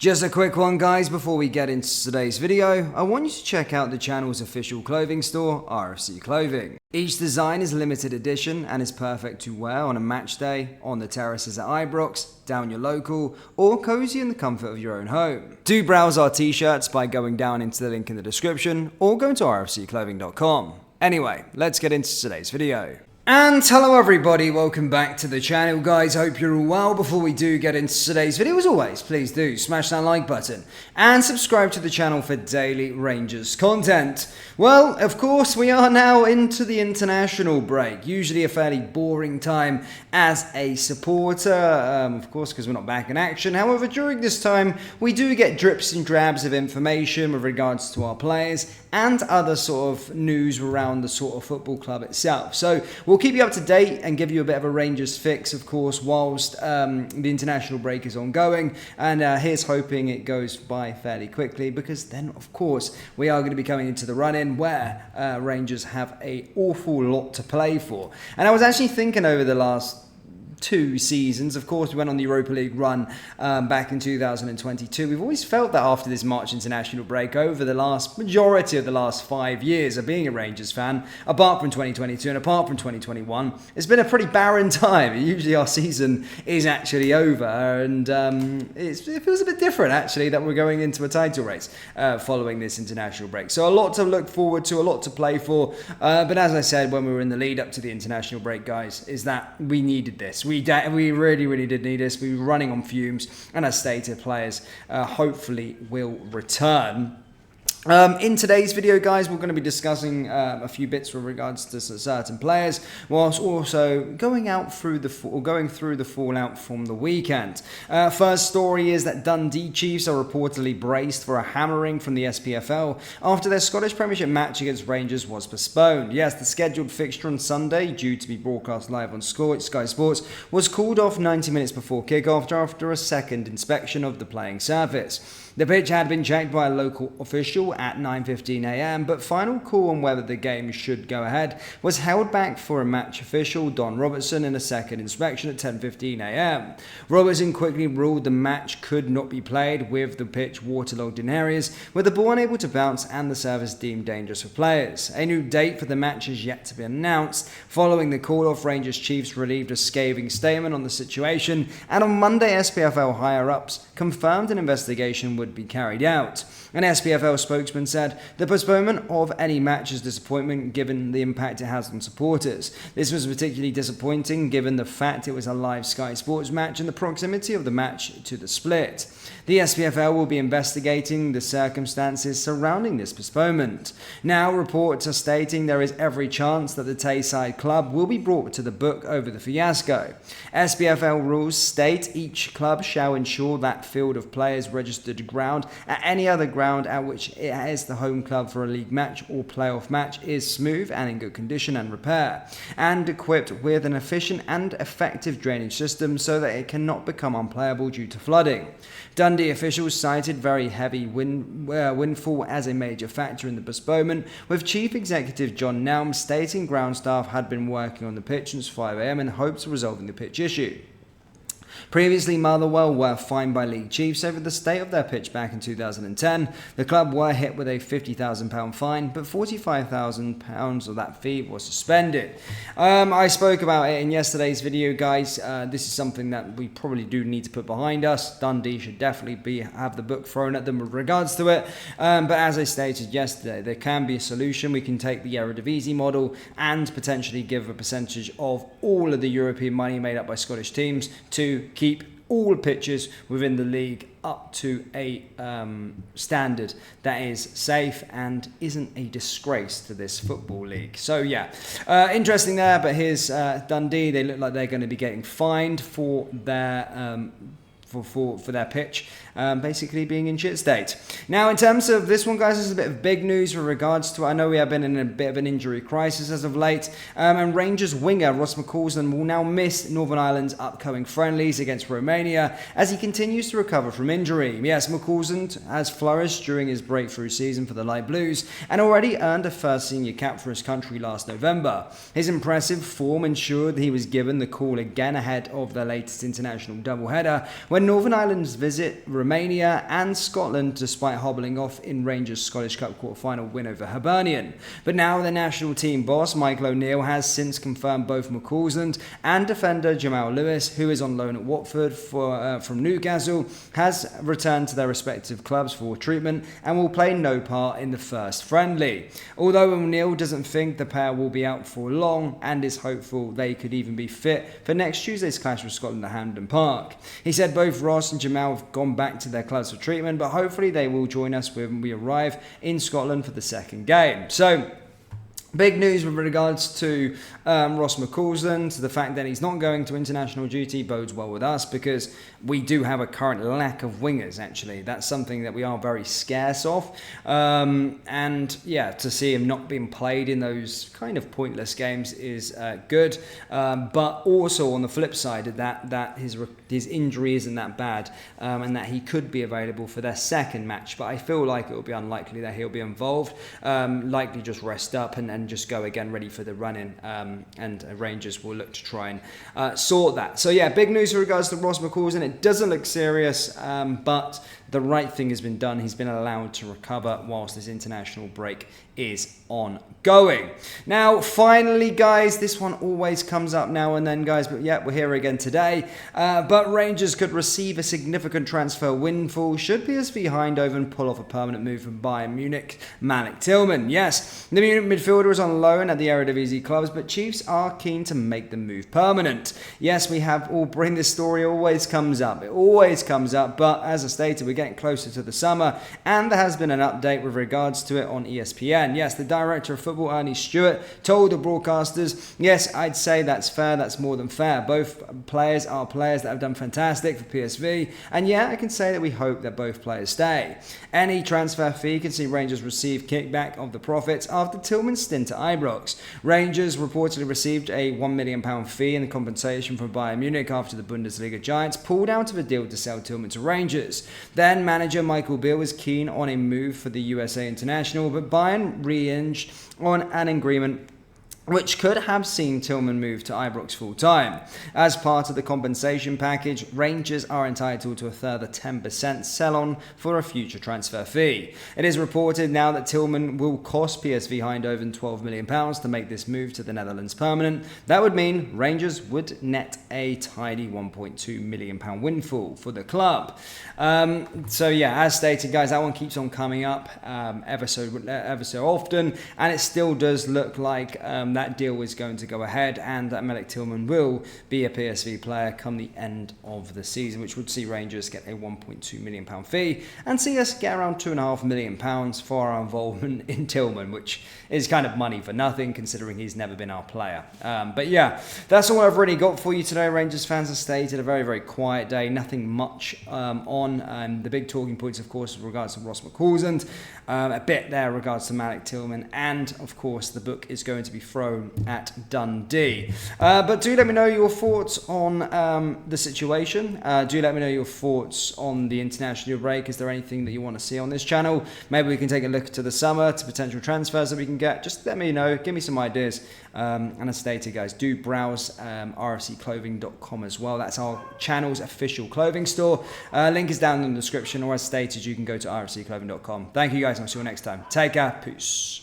Just a quick one, guys, before we get into today's video. I want you to check out the channel's official clothing store, RFC Clothing. Each design is limited edition and is perfect to wear on a match day, on the terraces at Ibrox, down your local, or cozy in the comfort of your own home. Do browse our t-shirts by going down into the link in the description or going to rfcclothing.com. Anyway, let's get into today's video. And hello everybody, welcome back to the channel, guys. Hope you're all well. Before we do get into today's video, as always, please do smash that like button and subscribe to the channel for daily Rangers content. Well, of course, we are now into the international break, usually a fairly boring time as a supporter, of course, because we're not back in action. However, during this time, we do get drips and drabs of information with regards to our players and other sort of news around the sort of football club itself. So we'll keep you up to date and give you a bit of a Rangers fix, of course, whilst the international break is ongoing. And here's hoping it goes by fairly quickly, because then, of course, we are going to be coming into the run-in where Rangers have an awful lot to play for. And I was actually thinking over the last 2 seasons. Of course, we went on the Europa League run back in 2022. We've always felt that after this March international break, over the majority of the last 5 years of being a Rangers fan, apart from 2022 and apart from 2021, it's been a pretty barren time. Usually our season is actually over, and it feels a bit different, actually, that we're going into a title race following this international break. So a lot to look forward to, a lot to play for. But as I said when we were in the lead up to the international break, guys, is that we needed this. We really did need this. We were running on fumes, and as stated, players hopefully will return. In today's video, guys, we're going to be discussing a few bits with regards to certain players, whilst also going through the fallout from the weekend. First story is that Dundee Chiefs are reportedly braced for a hammering from the SPFL after their Scottish Premiership match against Rangers was postponed. Yes, the scheduled fixture on Sunday, due to be broadcast live on Sky Sports, was called off 90 minutes before kickoff after a second inspection of the playing surface. The pitch had been checked by a local official at 9:15 a.m, but final call on whether the game should go ahead was held back for a match official, Don Robertson, in a second inspection at 10:15 a.m. Robertson quickly ruled the match could not be played, with the pitch waterlogged in areas with the ball unable to bounce and the surface deemed dangerous for players. A new date for the match is yet to be announced. Following the call-off, Rangers Chiefs relieved a scathing statement on the situation, and on Monday, SPFL higher-ups confirmed an investigation would be carried out. An SPFL spokesman said the postponement of any match is disappointment given the impact it has on supporters. This was particularly disappointing given the fact it was a live Sky Sports match and the proximity of the match to the split. The SPFL will be investigating the circumstances surrounding this postponement. Now, reports are stating there is every chance that the Tayside club will be brought to the book over the fiasco. SPFL rules state each club shall ensure that field of players registered ground at any other ground at which it is the home club for a league match or playoff match is smooth and in good condition and repair, and equipped with an efficient and effective drainage system so that it cannot become unplayable due to flooding. Dundee officials cited very heavy windfall as a major factor in the postponement, with Chief Executive John Nelm stating ground staff had been working on the pitch since 5 a.m. in hopes of resolving the pitch issue. Previously, Motherwell were fined by League Chiefs over the state of their pitch back in 2010. The club were hit with a £50,000 fine, but £45,000 of that fee was suspended. I spoke about it in yesterday's video, guys. This is something that we probably do need to put behind us. Dundee should definitely have the book thrown at them with regards to it. But as I stated yesterday, there can be a solution. We can take the Eredivisie model and potentially give a percentage of all of the European money made up by Scottish teams to keep all pitches within the league up to a standard that is safe and isn't a disgrace to this football league. So yeah, interesting there. But here's Dundee. They look like they're going to be getting fined for their for their pitch basically being in shit state. Now, in terms of this one, guys, this is a bit of big news with regards to, I know we have been in a bit of an injury crisis as of late, and Rangers winger Ross McCausland will now miss Northern Ireland's upcoming friendlies against Romania as he continues to recover from injury. Yes, McCausland has flourished during his breakthrough season for the Light Blues and already earned a first senior cap for his country last November. His impressive form ensured he was given the call again ahead of the latest international doubleheader when when Northern Ireland's visit Romania and Scotland, despite hobbling off in Rangers' Scottish Cup quarter-final win over Hibernian. But now the national team boss, Michael O'Neill, has since confirmed both McCausland and defender Jamal Lewis, who is on loan at Watford from Newcastle, has returned to their respective clubs for treatment and will play no part in the first friendly. Although O'Neill doesn't think the pair will be out for long and is hopeful they could even be fit for next Tuesday's clash with Scotland at Hampden Park. He said both Ross and Jamal have gone back to their clubs for treatment, but hopefully they will join us when we arrive in Scotland for the second game. So, big news with regards to Ross McCausland. The fact that he's not going to international duty bodes well with us because we do have a current lack of wingers, actually. That's something that we are very scarce of. And yeah, to see him not being played in those kind of pointless games is good. But also on the flip side of that his injury isn't that bad and that he could be available for their second match. But I feel like it will be unlikely that he'll be involved. Likely just rest up and just go again ready for the run-in, and Rangers will look to try and sort that. So yeah, big news with regards to Ross McCausland. It doesn't look serious, but the right thing has been done. He's been allowed to recover whilst this international break is ongoing. Now, finally, guys, this one always comes up now and then, guys, but yeah, we're here again today. But Rangers could receive a significant transfer windfall should PSV Eindhoven pull off a permanent move from Bayern Munich, Malik Tillman. Yes, the Munich midfielder is on loan at the Eredivisie clubs, but Chiefs are keen to make the move permanent. Yes, we have all bring this story always comes up. It always comes up, but as I stated, we're getting closer to the summer, and there has been an update with regards to it on ESPN. Yes, the director of football, Ernie Stewart, told the broadcasters, yes, I'd say that's fair, that's more than fair. Both players are players that have done fantastic for PSV, and yeah, I can say that we hope that both players stay. Any transfer fee can see Rangers receive kickback of the profits after Tillman's stint at Ibrox. Rangers reportedly received a £1 million fee in the compensation from Bayern Munich after the Bundesliga giants pulled out of a deal to sell Tillman to Rangers. Then manager Michael Beale was keen on a move for the USA international, but Bayern re-hinged on an agreement which could have seen Tillman move to Ibrox full-time. As part of the compensation package, Rangers are entitled to a further 10% sell-on for a future transfer fee. It is reported now that Tillman will cost PSV Eindhoven £12 million to make this move to the Netherlands permanent. That would mean Rangers would net a tidy £1.2 million windfall for the club. So yeah, as stated, guys, that one keeps on coming up ever so often, and it still does look like that deal is going to go ahead and that Malik Tillman will be a PSV player come the end of the season, which would see Rangers get a £1.2 million fee and see us get around £2.5 million for our involvement in Tillman, which is kind of money for nothing considering he's never been our player. But yeah, that's all I've really got for you today, Rangers fans. As stated, a very, very quiet day, nothing much on. The big talking points, of course, with regards to Ross McCausland, a bit there in regards to Malik Tillman, and of course the book is going to be thrown at Dundee. But do let me know your thoughts on the situation. Do let me know your thoughts on the international break. Is there anything that you want to see on this channel? Maybe we can take a look to the summer, to potential transfers that we can get. Just let me know. Give me some ideas. And as stated, guys, do browse rfcclothing.com as well. That's our channel's official clothing store. Link is down in the description, or as stated, you can go to rfcclothing.com. Thank you, guys. I'll see you next time. Take care. Peace.